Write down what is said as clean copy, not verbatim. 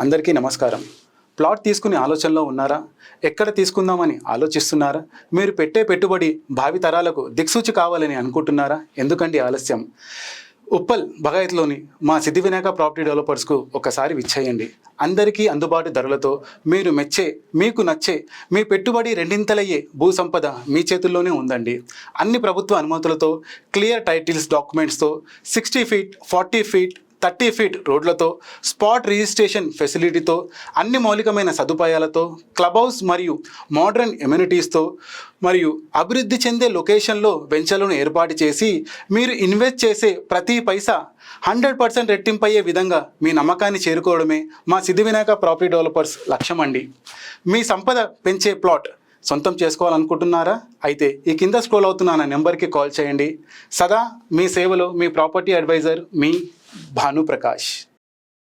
అందరికీ నమస్కారం. ప్లాట్ తీసుకునే ఆలోచనలో ఉన్నారా? ఎక్కడ తీసుకుందామని ఆలోచిస్తున్నారా? మీరు పెట్టే పెట్టుబడి భావి తరాలకు దిక్సూచి కావాలని అనుకుంటున్నారా? ఎందుకండి ఆలస్యం? ఉప్పల్ బగాయత్లోని మా సిద్ధివినాయక ప్రాపర్టీ డెవలపర్స్కు ఒకసారి విచ్చేయండి. అందరికీ అందుబాటు ధరలతో మీరు మెచ్చే, మీకు నచ్చే మీ పెట్టుబడి రెండింతలయ్యే భూ సంపద మీ చేతుల్లోనే ఉందండి. అన్ని ప్రభుత్వ అనుమతులతో, క్లియర్ టైటిల్స్ డాక్యుమెంట్స్తో, 60 ఫీట్, 40 ఫీట్, 30 ఫీట్ రోడ్లతో, స్పాట్ రిజిస్ట్రేషన్ ఫెసిలిటీతో, అన్ని మౌలికమైన సదుపాయాలతో, క్లబ్ హౌస్ మరియు మోడర్న్ ఎమ్యూనిటీస్తో మరియు అభివృద్ధి చెందే లొకేషన్లో వెంచర్లను ఏర్పాటు చేసి మీరు ఇన్వెస్ట్ చేసే ప్రతి పైసా 100% రెట్టింపయ్యే విధంగా మీ నమ్మకాన్ని చేరుకోవడమే మా సిద్ధివినాయక ప్రాపర్టీ డెవలపర్స్ లక్ష్యం అండి. మీ సంపద పెంచే ప్లాట్ సొంతం చేసుకోవాలనుకుంటున్నారా? అయితే ఈ కింద స్క్రోల్ అవుతున్న నా నెంబర్కి కాల్ చేయండి. సదా మీ సేవలో మీ ప్రాపర్టీ అడ్వైజర్ మీ భానుప్రకాష్.